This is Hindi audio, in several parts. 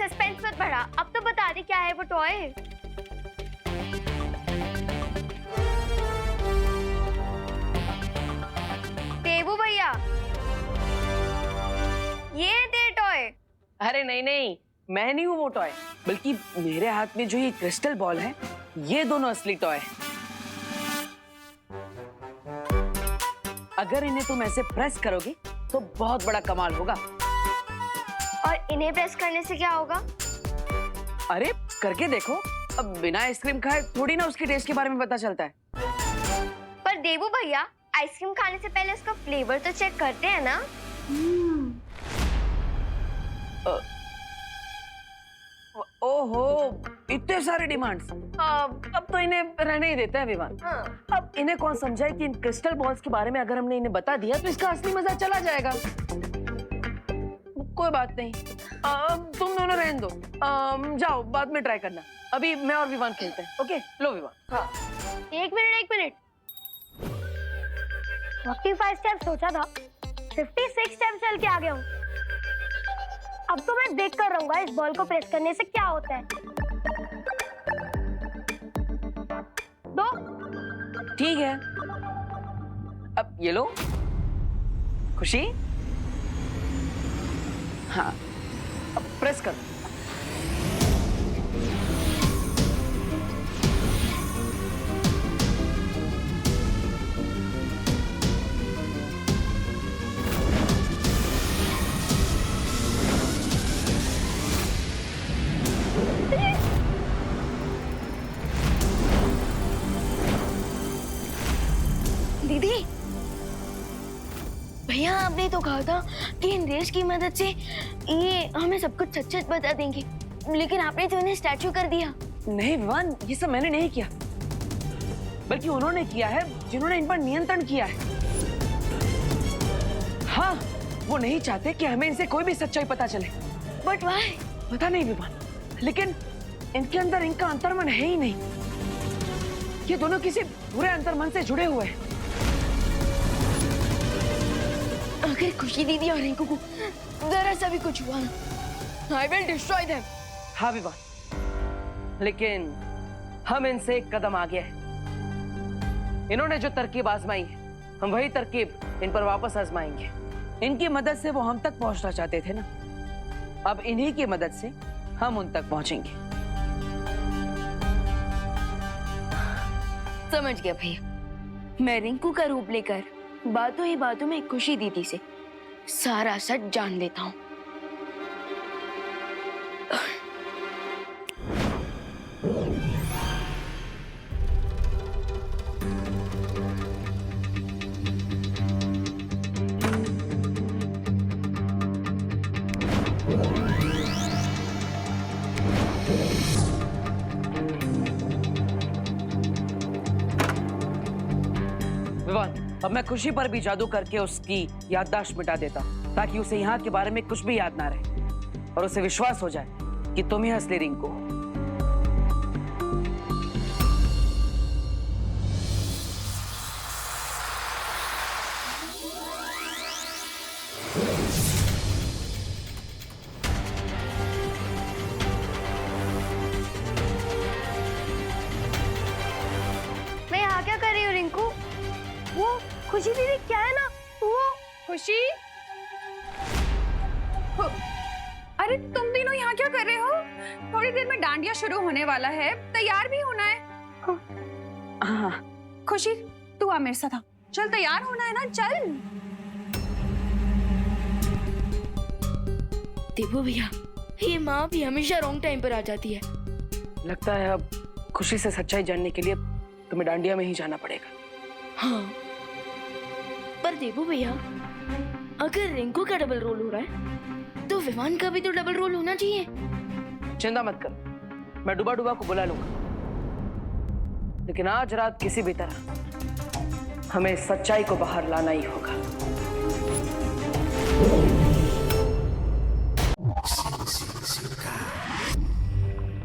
सस्पेंस मत बढ़ा, अब तो बता दे क्या है वो टॉय। देवू भैया, ये दे टॉय। अरे नहीं नहीं, मैं नहीं हूँ वो टॉय, बल्कि मेरे हाथ में जो ये क्रिस्टल बॉल है, ये दोनों असली टॉय है। अगर इन्हें तुम ऐसे प्रेस करोगे तो बहुत बड़ा कमाल होगा। और इन्हें प्रेस करने से क्या होगा? अरे करके देखो, अब बिना आइसक्रीम खाए थोड़ी ना उसके टेस्ट के बारे में पता चलता है। पर देवू भैया, आइसक्रीम खाने से पहले उसका फ्लेवर तो चेक करते हैं ना। ओहो, इतने सारे डिमांड्स। अब तो इन्हें रहने ही देते हैं विवान। अब इन्हें कौन समझाए कि इन क्रिस्टल बॉल्स के बारे में अगर हमने इन्हें बता दिया तो इसका असली मजा चला जाएगा। कोई बात नहीं, तुम दोनों रहने दो, जाओ बाद में ट्राई करना। अभी मैं और विवान खेलते हैं। ओके लो विवान। हाँ। एक मिनट 45 स्टेप सोचा था, 56 स्टेप चल के आ गया हूँ। अब तो मैं देख कर रहूंगा इस बॉल को प्रेस करने से क्या होता है। दो। ठीक है, अब ये लो खुशी। हाँ, अब प्रेस कर। दीदी, भैया आपने तो कहा था कि इन रेस की मदद से ये हमें सब कुछ सच सच बता देंगे, लेकिन आपने तो इन्हें स्टैचू कर दिया। नहीं विवान, ये सब मैंने नहीं किया, बल्कि उन्होंने किया है जिन्होंने इन पर नियंत्रण किया है। हाँ, वो नहीं चाहते कि हमें इनसे कोई भी सच्चाई पता चले। But why? पता नहीं विवान, लेकिन इनके अंदर इनका अंतर्मन है ही नहीं। ये दोनों किसी बुरे अंतर्मन से जुड़े हुए हैं। अगर खुशी दीदी और रिंकू को जरा सा भी कुछ हुआ ना, I will destroy them। हाँ विवान, लेकिन हम इनसे एक कदम आगे हैं। इन्होंने जो तरकीब आजमाई है, हम वही तरकीब इन पर वापस आजमाएंगे। इनकी मदद से वो हम तक पहुंचना चाहते थे ना, अब इन्हीं की मदद से हम उन तक पहुंचेंगे। समझ गया भैया, मैं रिंकू का रूप लेकर बातों ही बातों में खुशी दीदी से सारा सच जान लेता हूँ। विवान, अब मैं खुशी पर भी जादू करके उसकी याददाश्त मिटा देता, ताकि उसे यहाँ के बारे में कुछ भी याद ना रहे और उसे विश्वास हो जाए कि तुम ही असली रिंकू हो। मैं यहाँ क्या कर रही हूँ रिंकू? वो खुशी दीदी क्या है ना, वो खुशी, अरे तुम तीनों यहाँ क्या कर रहे हो? थोड़ी देर में डांडिया शुरू होने वाला है, तैयार भी होना है। हाँ। खुशी, तू आ मेरे साथ आ। चल, तैयार होना है ना, चल। देखो भैया, ये माँ भी हमेशा रॉन्ग टाइम पर आ जाती है। लगता है अब खुशी से सच्चाई जानने के लिए तुम्हें डांडिया में ही जाना पड़ेगा। हाँ, पर देवू भैया, अगर रिंकू का डबल रोल हो रहा है तो विवान का भी तो डबल रोल होना चाहिए। चिंता मत कर, मैं डुबा डुबा को बुला लूंगा, लेकिन आज रात किसी भी तरह हमें सच्चाई को बाहर लाना ही होगा।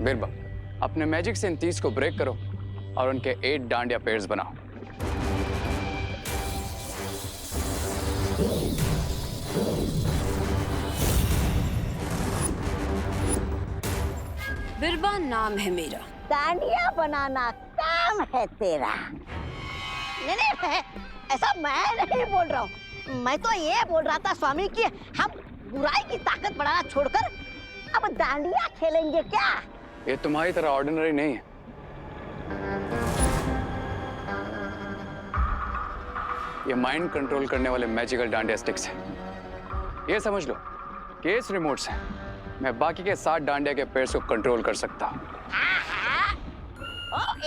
बिरबा, अपने मैजिक से इन 30 को ब्रेक करो और उनके 8 डांडिया पेयर्स बनाओ। बिरबा नाम है मेरा। डांडिया बनाना काम है तेरा। नहीं नहीं, ऐसा मैं नहीं बोल रहा हूँ। मैं तो ये बोल रहा था स्वामी कि हम बुराई की ताकत बढ़ाना छोड़कर अब डांडिया खेलेंगे क्या? ये तुम्हारी तरह ऑर्डिनरी नहीं है। ये माइंड कंट्रोल करने वाले मैजिकल डांडिया स्टिक्स हैं। ये समझ लो कि इस रिमोट से मैं बाकी के 7 डांडिया के पेयर्स को कंट्रोल कर सकता हूँ।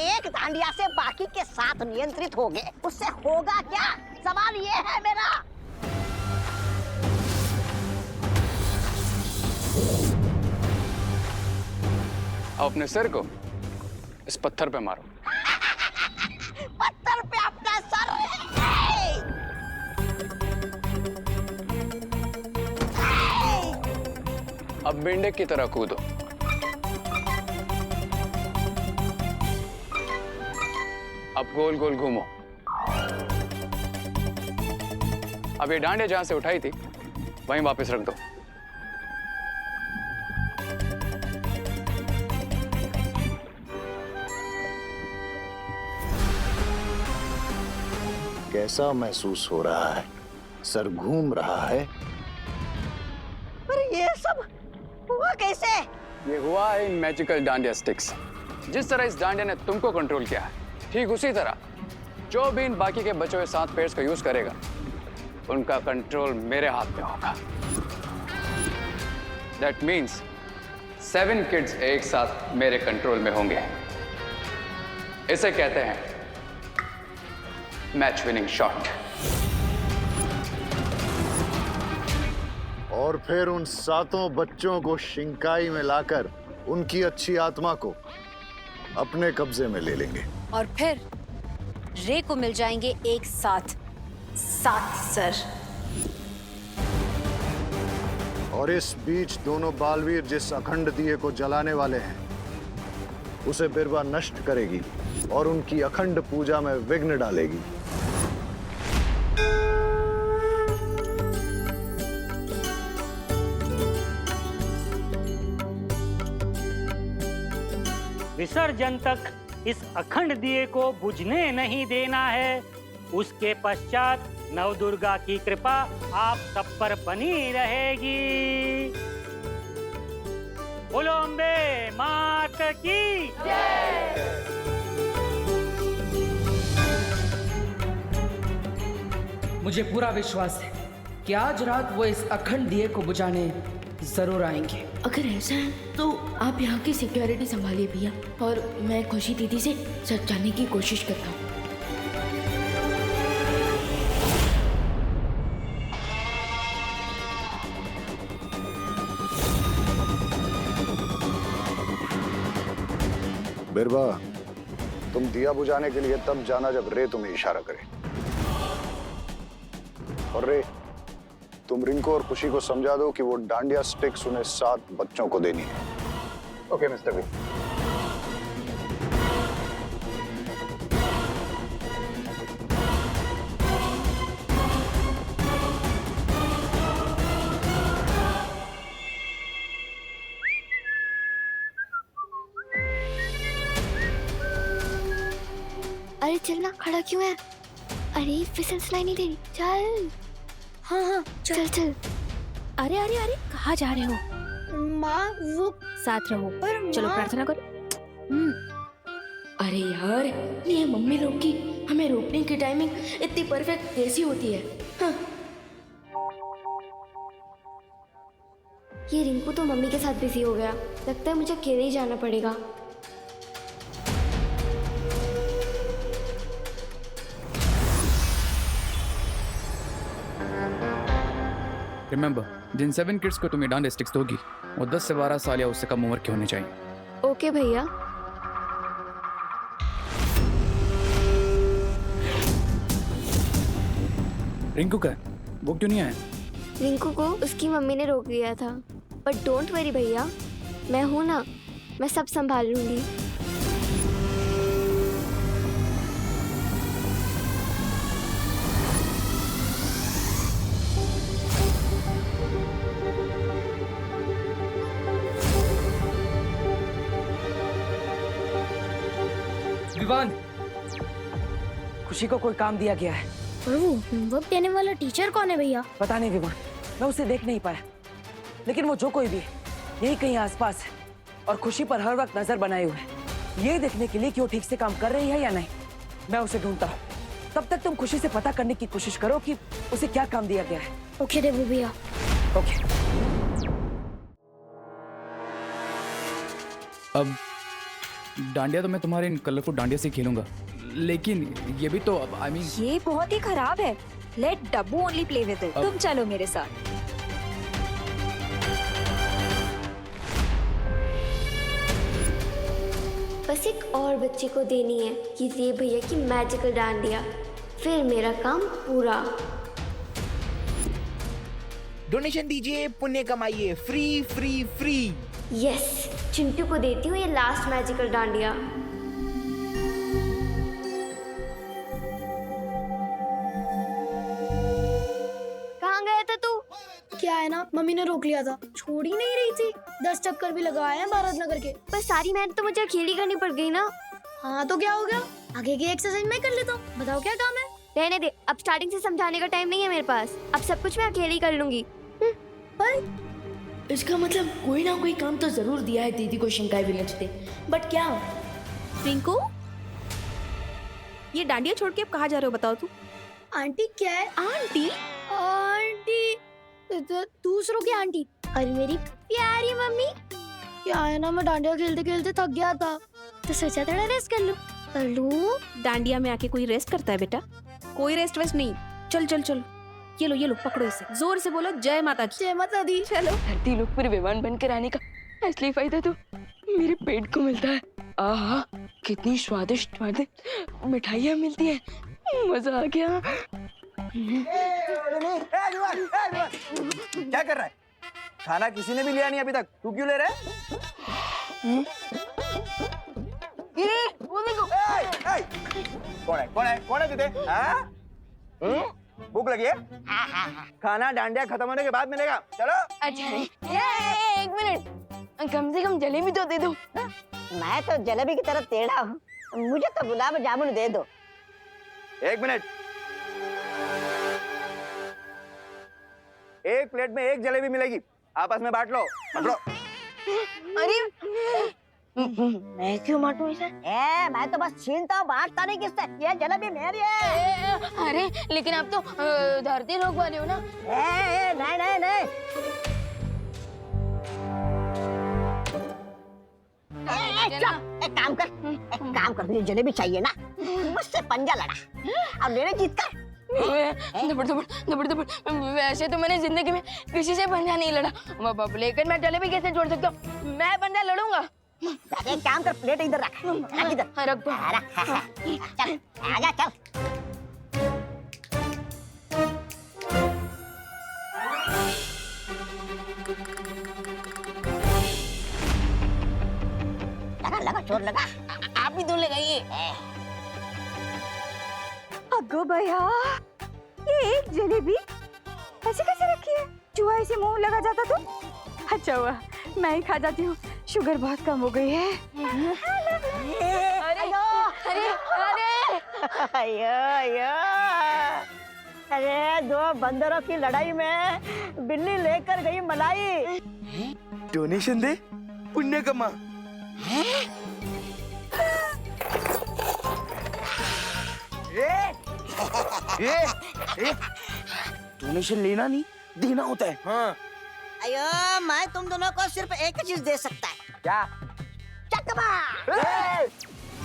एक डांडिया से बाकी के 7 नियंत्रित हो गए, उससे होगा क्या? सवाल ये है मेरा। अपने सिर को इस पत्थर पे मारो। पत्थर पे अपना सर। अब मेंढक की तरह कूदो। अब गोल गोल घूमो। अब ये डांडिया जहां से उठाई थी वहीं वापस रख दो। कैसा महसूस हो रहा है? सर घूम रहा है? पर ये सब हुआ कैसे? ये हुआ है इन मैजिकल डांडिया स्टिक्स। जिस तरह इस डांडिया ने तुमको कंट्रोल किया है, ठीक उसी तरह जो भी इन बाकी के बचे हुए 7 पेयर्स का यूज करेगा, उनका कंट्रोल मेरे हाथ में होगा। दैट मीन्स 7 किड्स एक साथ मेरे कंट्रोल में होंगे। इसे कहते हैं मैच विनिंग शॉट। और फिर उन 7 बच्चों को शिंकाई में लाकर उनकी अच्छी आत्मा को अपने कब्जे में ले लेंगे। और फिर रे को मिल जाएंगे एक साथ 7 सर। और इस बीच दोनों बालवीर जिस अखंड दिए को जलाने वाले हैं, उसे बिरबा नष्ट करेगी और उनकी अखंड पूजा में विघ्न डालेगी। विसर्जन तक इस अखंड दिए को बुझने नहीं देना है। उसके पश्चात नवदुर्गा की कृपा आप सब पर बनी रहेगी। बोलो अम्बे मात की जय। मुझे पूरा विश्वास है कि आज रात वो इस अखंड दिए को बुझाने जरूर आएंगे। अगर ऐसा है तो आप यहाँ की सिक्योरिटी संभालिए भैया, और मैं खुशी दीदी से सच जानने की कोशिश करता हूँ। बिरबा, तुम दिया बुझाने के लिए तब जाना जब रे तुम्हें इशारा करे। और रे, तुम रिंको और खुशी को समझा दो कि वो डांडिया स्टिक्स उन्हें 7 बच्चों को देनी है। Okay mister V. अरे चलना, खड़ा क्यों है? अरे फिसल सुनाई नहीं दे रही, चल। हाँ हाँ चल चल। अरे अरे अरे कहाँ जा रहे हो? माँ वो साथ रहो, पर चलो माँ- प्रार्थना करो। अरे यार, ये मम्मी लोग की हमें रोकने की टाइमिंग इतनी परफेक्ट कैसी होती है? हाँ। ये रिंकू तो मम्मी के साथ बिजी हो गया, लगता है मुझे अकेले ही जाना पड़ेगा। रिमेंबर, जिन 7 किड्स को तुम ये डांडिया स्टिक्स दोगी, वो 10 से 12 साल या उससे कम उम्र के होने चाहिए। ओके भैया। रिंकू का वो क्यों नहीं आया? रिंकू को उसकी मम्मी ने रोक दिया था, बट डोंट वरी भैया, मैं हूं ना, मैं सब संभाल लूंगी। विवान, खुशी को कोई काम दिया गया है। और वो होमवर्क देने वाला टीचर कौन है भैया? पता नहीं विवान, मैं उसे देख नहीं पाया, लेकिन वो जो कोई भी है यही कहीं आसपास है और खुशी पर हर वक्त नजर बनाए हुए है, ये देखने के लिए कि वो ठीक से काम कर रही है या नहीं। मैं उसे ढूंढता हूँ, तब तक तुम खुशी से पता करने की कोशिश करो कि उसे क्या काम दिया गया है। ओके देबू भैया। ओके। अब डांडिया तो मैं तुम्हारे इन कलरफुल डांडिया से खेलूंगा, लेकिन ये भी तो अब आई मीन ये बहुत ही खराब है। Let Dabbu only play with it. तुम चलो मेरे साथ। बस एक और बच्चे को देनी है कि ये भैया की मैजिकल डांडिया, फिर मेरा काम पूरा। डोनेशन दीजिए, पुण्य कमाइए, free free free. Yes, Chintu को देती हूँ ये लास्ट मैजिकल डांडिया। कहाँ गया था तू? क्या है ना, मम्मी ने रोक लिया था, छोड़ ही नहीं रही थी। 10 चक्कर भी लगाए हैं भारत नगर के। पर सारी मेहनत तो मुझे अकेली करनी पड़ गई ना। हाँ तो क्या हो गया, आगे की एक्सरसाइज मैं कर लेता हूँ। बताओ क्या काम है? रहने दे, अब स्टार्टिंग से समझाने का टाइम नहीं है मेरे पास। अब सब कुछ मैं अकेली कर लूंगी। पर इसका मतलब कोई ना कोई काम तो जरूर दिया है दीदी को शिंकाई विलेज से, बट क्या? रिंकू, ये डांडिया छोड़ के अब कहाँ जा रहे हो बताओ तू? आंटी क्या है? आंटी? आंटी दूसरों की आंटी। अरे मेरी प्यारी मम्मी। क्या है ना, मैं डांडिया खेलते खेलते थक गया था तो सोचा थोड़ा रेस्ट कर लूं। डांडिया में आके कोई रेस्ट करता है बेटा? कोई रेस्ट वेस्ट नहीं। चल चल चल, ये लो पकड़ो इसे, जोर से बोलो जय माता की। जय माता दी। चलो। धरती लोग पर विमान बनकर आने का असली फायदा तो मेरे पेट को मिलता है। आहा, कितनी स्वादिष्ट स्वादिष्ट मिठाइयाँ मिलती है, मजा आ गया। क्या कर रहा है? खाना किसी ने भी लिया नहीं अभी तक, तू क्यों ले रहा है? कौन है तुझे? भूख लगी है? खाना डांडिया खत्म होने के बाद मिलेगा। चलो। अच्छा, एक मिनट, कम से कम जलेबी तो दे दो। मैं तो जलेबी की तरफ टेढ़ा हूँ, मुझे तो गुलाब जामुन दे दो। एक मिनट, एक प्लेट में एक जलेबी मिलेगी, आपस में बांट लो। पकड़ो। अरे मैं क्यों बांटू इसे? मैं तो बस छीनता हूँ, बांटता नहीं किससे। ये जलेबी मेरी है। अरे लेकिन आप तो धरती लोग वाले हो ना। नहीं नहीं नहीं। एक काम कर, मुझे जलेबी चाहिए ना, मुझसे पंजा लड़ा अब लेने जीत कर। दबड़ वैसे तो मैंने जिंदगी में किसी से पंजा नहीं लड़ा, लेकिन मैं जलेबी कैसे छोड़ सकता हूँ? मैं पंजा लड़ूंगा। एक काम कर, प्लेट इधर रख। इधर रख दो। चल आजा चल। लगा चोर लगा। आप भी दो लगाइए। अगो भैया, ये एक जलेबी ऐसे कैसे रखी है? चूहा इसे मुंह लगा जाता तो? अच्छा हुआ मैं ही खा जाती हूँ, शुगर बहुत कम हो गई है। अरे अरे अरे अरे दो बंदरों की लड़ाई में बिल्ली लेकर गई मलाई। डोनेशन दे, पुण्य कमा। डोनेशन लेना नहीं, देना होता है। हाँ। अयो, मैं तुम दोनों को सिर्फ एक ही चीज दे सकता है। क्या? चकमा।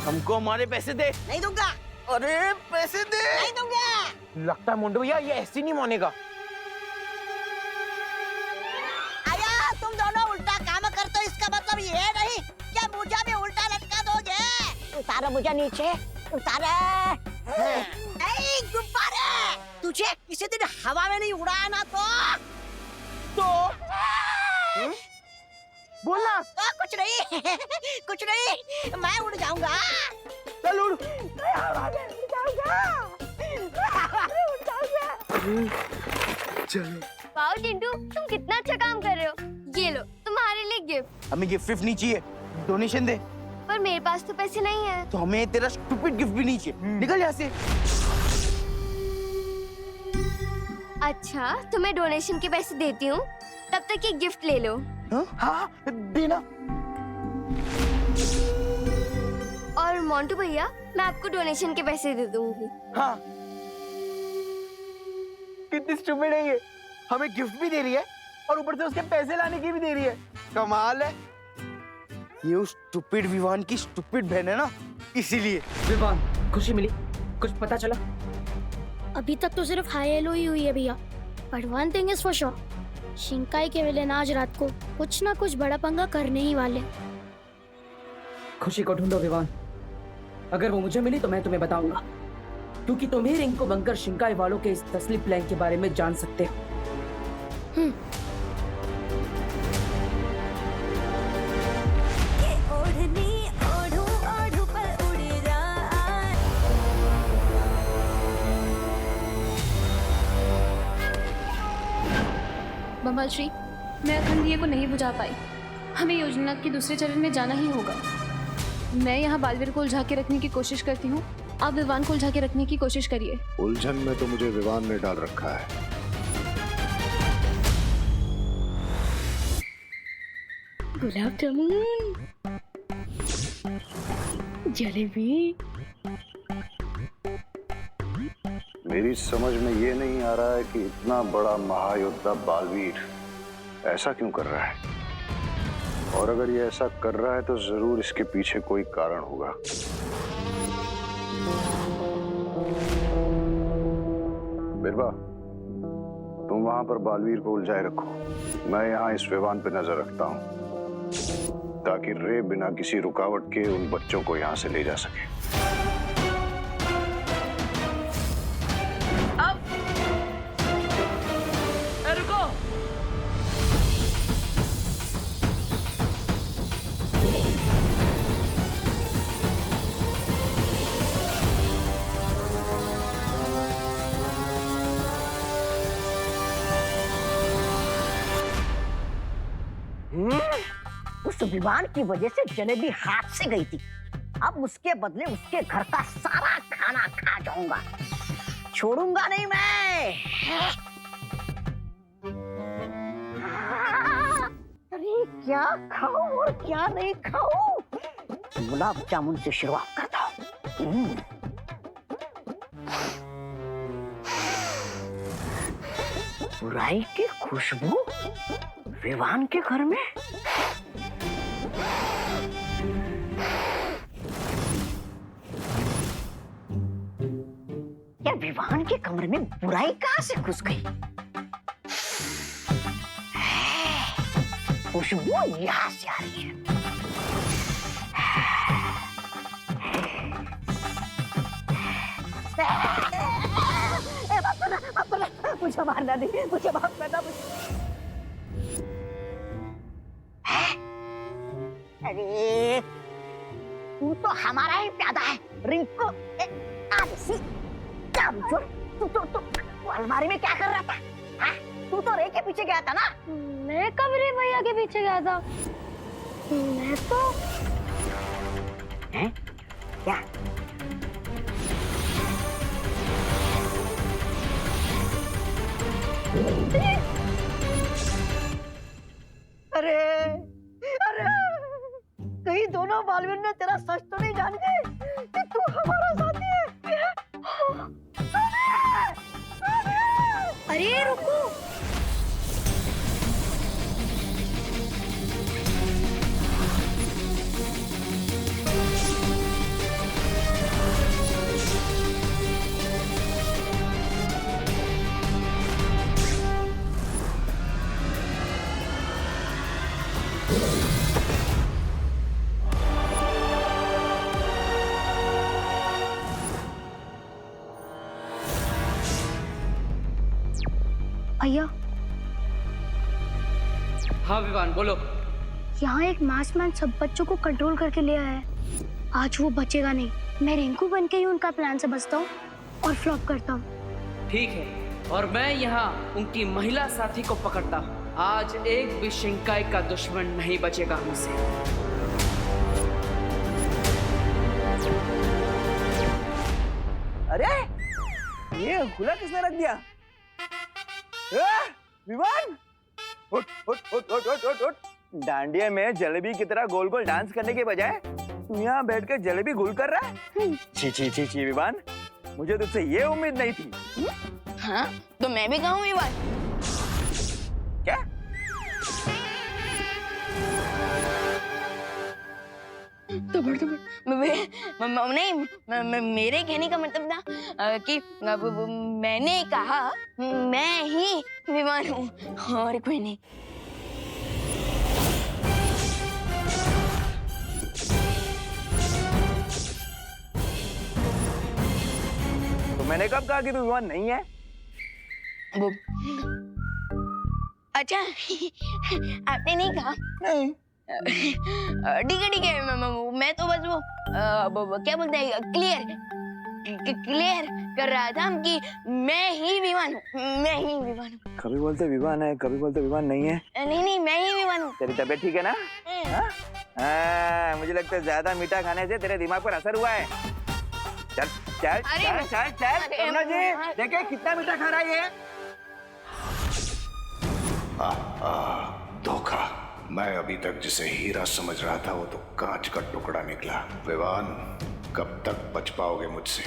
हमको हमारे पैसे दे। नहीं दूंगा। अरे पैसे दे। नहीं दूंगा। लगता है मुंडू भैया ये ऐसे नहीं मानेगा। आया, तुम दोनों उल्टा काम करते हो, इसका मतलब ये नहीं क्या मुझे भी उल्टा लटका दोगे? उतारो मुझे नीचे, उतारो। नहीं गुब्बारे, तुझे किसी दिन हवा में नहीं उड़ाया ना तो बोलना। कुछ नहीं कुछ नहीं, मैं उड़ जाऊंगा। चल उड़। चलो। वाओ चिंटू, तुम कितना अच्छा काम कर रहे हो। ये लो तुम्हारे लिए गिफ्ट। हमें गिफ्ट नहीं चाहिए, डोनेशन दे। पर मेरे पास तो पैसे नहीं है। तो हमें तेरा स्टूपिड गिफ्ट भी नहीं चाहिए। निकल यहाँ से। अच्छा तो मैं डोनेशन के पैसे देती हूँ, तब तक ये गिफ्ट ले लो। हाँ देना। और मोंटू भैया, मैं आपको डोनेशन के पैसे दे दूंगी। हाँ कितनी स्टूपिड है ये, हमें गिफ्ट भी दे रही है और ऊपर से उसके पैसे लाने की भी दे रही है। कमाल है। ये उस स्टूपिड विवान की स्टूपिड बहन है ना, इसीलिए। विवान, खुशी मिली? कुछ पता चला? अभी तक तो सिर्फ हाई हेलो ही हुई है भैया, but one thing is for sure, शिंकाई के विलेन आज रात को कुछ ना कुछ बड़ा पंगा करने ही वाले। खुशी को ढूंढो विवान। अगर वो मुझे मिली तो मैं तुम्हें बताऊंगा, क्योंकि तुम ही रिंग को बनकर शिंकाई वालों के इस तसली प्लान के बारे में जान सकते हो। बमल श्री, मैं अखंड दिए को नहीं बुझा पाई। हमें योजना के दूसरे चरण में जाना ही होगा। मैं यहाँ बालवीर को उलझा के रखने की कोशिश करती हूँ, आप विवान को उलझा के रखने की कोशिश करिए। उलझन में तो मुझे विवान ने डाल रखा है। गुलाब जामुन, जलेबी। मेरी समझ में ये नहीं आ रहा है कि इतना बड़ा महायोद्धा बालवीर ऐसा क्यों कर रहा है, और अगर ये ऐसा कर रहा है तो जरूर इसके पीछे कोई कारण होगा। बिरबा, तुम वहां पर बालवीर को उलझाए रखो, मैं यहाँ इस विवान पे नजर रखता हूँ, ताकि रे बिना किसी रुकावट के उन बच्चों को यहाँ से ले जा सके। उस विवान की वजह से जलेबी हाथ से गई थी, अब उसके बदले उसके घर का सारा खाना खा जाऊंगा, छोड़ूंगा नहीं मैं। अरे क्या खाऊं और क्या नहीं खाऊं, गुलाब जामुन से शुरुआत करता हूं। बुराई की खुशबू विवान के घर में। या विवान के कमरे में बुराई कहां से घुस गई? खुशबू यहां से आ रही है। मुझे मारना नहीं, मुझे माफ करना। अरे तू तो हमारा ही प्यादा है, रिंकू। तू अलमारी में क्या कर रहा था? हाँ? तू तो रे के पीछे गया था ना? मैं कब रे भैया के पीछे गया था? मैं तो हैं? क्या? अरे अरे, कहीं दोनों बालवीर ने तेरा सच तो नहीं जान गए कि तू हमारा साथी है? अरे रुको, भैया हाँ विवान बोलो। यहाँ एक मास्कमैन सब बच्चों को कंट्रोल करके ले आया है। आज वो बचेगा नहीं। मैं रिंकू बन के ही उनका प्लान से बचता हूँ और फ्लॉप करता हूँ। ठीक है, और मैं यहाँ उनकी महिला साथी को पकड़ता हूँ। आज एक भी शिंकाई का दुश्मन नहीं बचेगा हमसे। अरे ये खुला किसने रख दिया? विवान, उठ उठ उठ उठ उठ उठ उठ। डांडिया में जलेबी की तरह गोल गोल डांस करने के बजाय तू यहाँ बैठ कर जलेबी गोल कर रहा है? छी छी छी छी विवान, मुझे तुझसे ये उम्मीद नहीं थी। हाँ तो मैं भी कहूँ विवान। क्या? तो नहीं, मेरे कहने का मतलब था कि मैंने कहा मैं ही विवान हूँ और कोई नहीं। तो मैंने कब कहा कि तू विवान नहीं है? वो अच्छा आपने नहीं कहा? नहीं। ठीक है मैं तो बस वो क्या बोलते हैं क्लियर कर रहा था कि मैं ही विवान हूँ। कभी बोलते विवान है, कभी बोलते विवान नहीं है। नहीं मैं ही विवान हूँ। तेरी तबीयत ठीक है ना? हाँ, मुझे लगता है ज्यादा मीठा खाने से तेरे दिमाग पर असर हुआ है। चल चल चल चल चल करुणा जी, देखिए कितना मीठा खा रहा है ये। धोखा। मैं अभी तक जिसे हीरा समझ रहा था वो तो कांच का टुकड़ा निकला। विवान, कब तक बच पाओगे मुझसे?